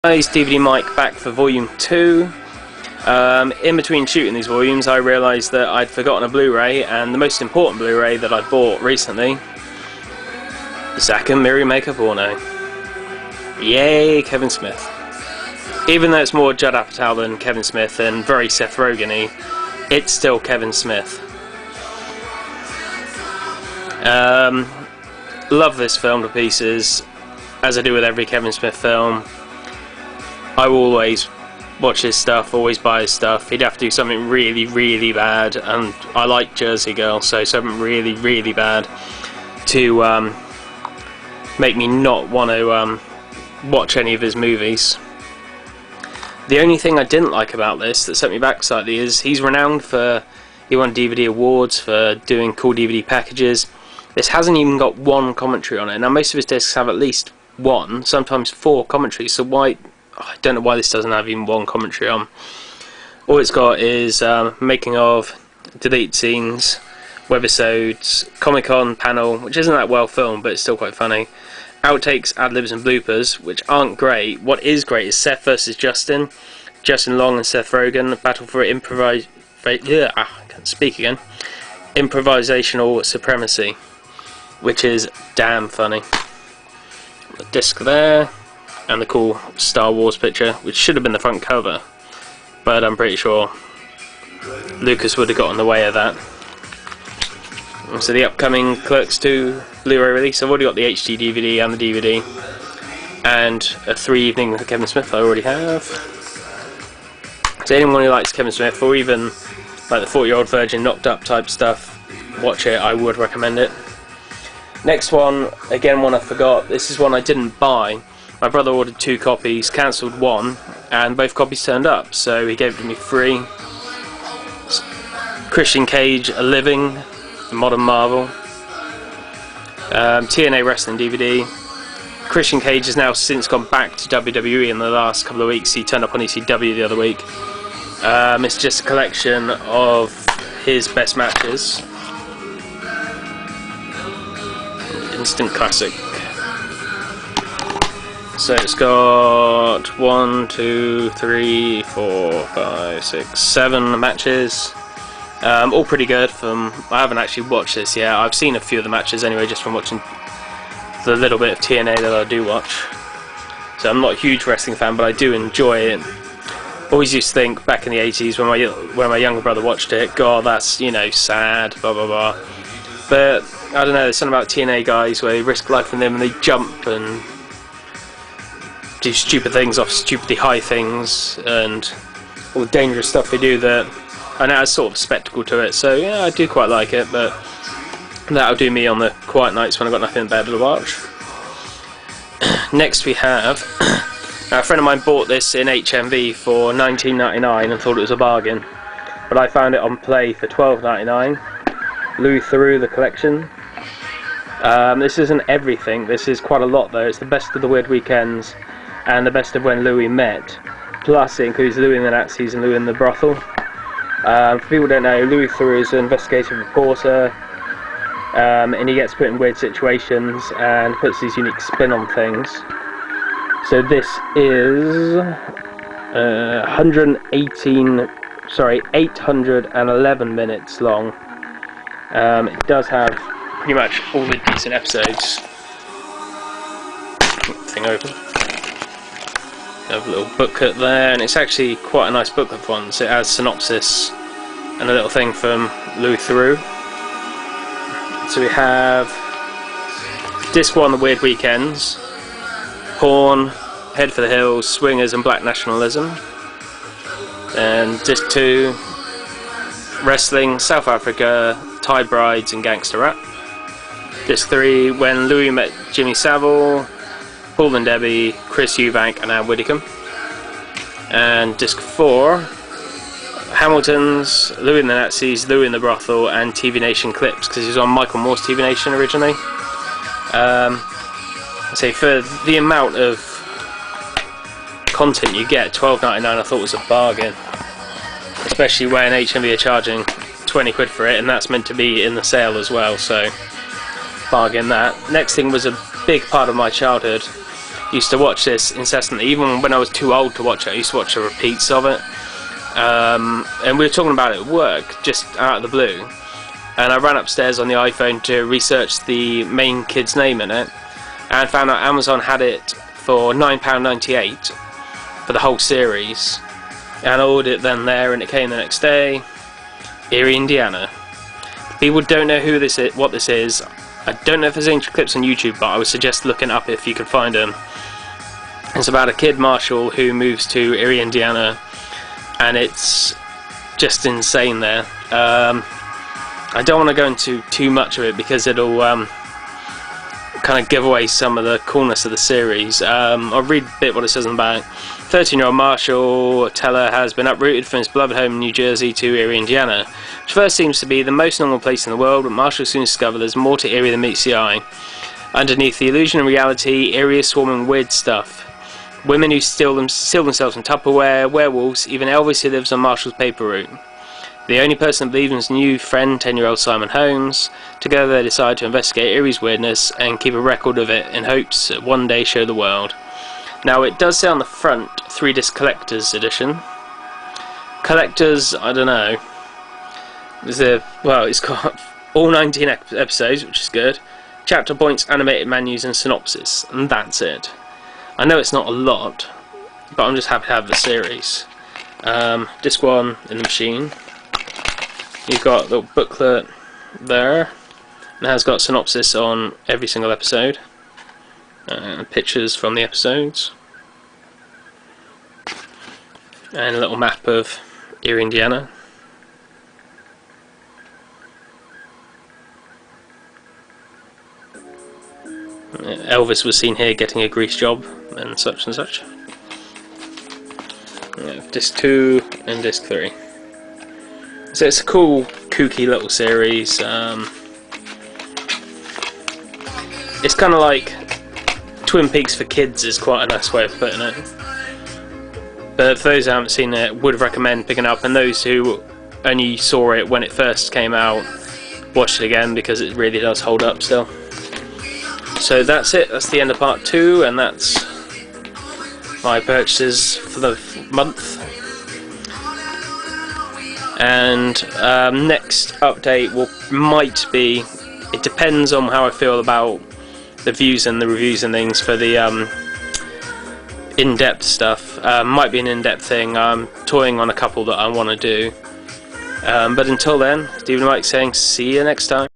Nice DVD mic back for volume 2. In between shooting these volumes I realised that I'd forgotten a Blu-ray, and the most important Blu-ray that I bought recently, Zack and Miri Make a Porno. Yay, Kevin Smith. Even though it's more Judd Apatow than Kevin Smith and very Seth Rogen-y, it's still Kevin Smith. Love this film to pieces, as I do with every Kevin Smith film. I will always watch his stuff, always buy his stuff. He'd have to do something really, really bad, and I like Jersey Girl, so something really, really bad to make me not want to watch any of his movies. The only thing I didn't like about this that set me back slightly is he won DVD awards for doing cool DVD packages. This hasn't even got one commentary on it. Now most of his discs have at least one, sometimes 4 commentaries, so why... I don't know why this doesn't have even one commentary on. All it's got is making of, delete scenes, webisodes, Comic-Con panel, which isn't that well filmed but it's still quite funny, outtakes, ad-libs and bloopers, which aren't great. What is great is Seth versus Justin Long and Seth Rogen, battle for improvisational supremacy, which is damn funny. The disc there, and the cool Star Wars picture, which should have been the front cover, but I'm pretty sure Lucas would have got in the way of that. So the upcoming Clerks 2 Blu-ray release, I've already got the HD DVD and the DVD, and a 3 evening with Kevin Smith I already have. So anyone who likes Kevin Smith, or even like the 40-Year-Old Virgin Knocked Up type stuff, watch it, I would recommend it. Next one, again one I forgot, this is one I didn't buy. My brother ordered 2 copies, cancelled one, and both copies turned up, so he gave it to me free. Christian Cage, A Living, Modern Marvel. TNA Wrestling DVD. Christian Cage has now since gone back to WWE in the last couple of weeks. He turned up on ECW the other week. It's just a collection of his best matches. Instant classic. So it's got 1, 2, 3, 4, 5, 6, 7 matches. All pretty good. I haven't actually watched this yet. I've seen a few of the matches anyway, just from watching the little bit of TNA that I do watch. So I'm not a huge wrestling fan, but I do enjoy it. Always used to think back in the 80s when my younger brother watched it, God, that's, you know, sad, blah blah blah. But I don't know, there's something about TNA guys where they risk life in them and they jump and do stupid things off stupidly high things and all the dangerous stuff they do that I know has sort of a spectacle to it. So yeah, I do quite like it, but that'll do me on the quiet nights when I've got nothing better to watch. Next we have a friend of mine bought this in HMV for $19.99 and thought it was a bargain, but I found it on Play for $12.99. Louis Theroux, the collection. This isn't everything, this is quite a lot though. It's the best of the Weird Weekends and the best of when Louis met, plus it includes Louis and the Nazis and Louis in the Brothel. For people who don't know, Louis Theroux is an investigative reporter, and he gets put in weird situations and puts his unique spin on things. So this is 811 minutes long. It does have pretty much all the decent episodes. Thing open. Have a little booklet there, and it's actually quite a nice booklet for once. It has synopsis and a little thing from Louis Theroux. So we have Disc 1, The Weird Weekends, Porn, Head for the Hills, Swingers and Black Nationalism, and Disc 2, Wrestling, South Africa, Thai Brides and Gangster Rap. Disc 3, When Louis Met Jimmy Savile, Paul and Debbie, Chris Eubank and Ann Widdicombe. And Disc 4, Hamilton's, Louis and the Nazis, Louis in the Brothel and TV Nation clips, because he was on Michael Moore's TV Nation originally. So for the amount of content you get, $12.99 I thought was a bargain, especially when HMV are charging 20 quid for it, and that's meant to be in the sale as well, so bargain that. Next thing was a big part of my childhood, used to watch this incessantly. Even when I was too old to watch it, I used to watch the repeats of it. And we were talking about it at work, just out of the blue. And I ran upstairs on the iPhone to research the main kid's name in it, and found out Amazon had it for £9.98 for the whole series. And I ordered it then there, and it came the next day. Eerie, Indiana. People don't know who this is, what this is. I don't know if there's any clips on YouTube, but I would suggest looking up if you can find them. It's about a kid Marshall who moves to Eerie, Indiana, and it's just insane there. I don't want to go into too much of it because it'll kind of give away some of the coolness of the series. I'll read a bit what it says on the back. 13-year-old Marshall Teller has been uprooted from his beloved home in New Jersey to Eerie, Indiana, which first seems to be the most normal place in the world, but Marshall soon discovered there's more to Eerie than meets the eye. Underneath the illusion of reality, Eerie is swarming weird stuff. Women who steal themselves in Tupperware, werewolves, even Elvis who lives on Marshall's paper route. The only person that believes in his new friend, 10-year-old Simon Holmes. Together they decide to investigate Eerie's weirdness and keep a record of it in hopes to one day show the world. Now it does say on the front, 3-disc collector's edition. Collectors, I don't know. Well, it's got all 19 episodes, which is good. Chapter points, animated menus and synopsis, and that's it. I know it's not a lot, but I'm just happy to have the series. Disc 1 in the machine. You've got a little booklet there, and it has got synopsis on every single episode, pictures from the episodes, and a little map of Eerie, Indiana. Elvis was seen here getting a grease job, and such and such. Disc 2 and Disc 3. So it's a cool, kooky little series. It's kind of like Twin Peaks for kids is quite a nice way of putting it. But for those who haven't seen it, would recommend picking it up, and those who only saw it when it first came out, watch it again because it really does hold up still. So that's it, that's the end of part 2, and that's my purchases for the month. And next update might be, it depends on how I feel about the views and the reviews and things for the in-depth stuff. Might be an in-depth thing. I'm toying on a couple that I want to do. But until then, Stephen Mike saying see you next time.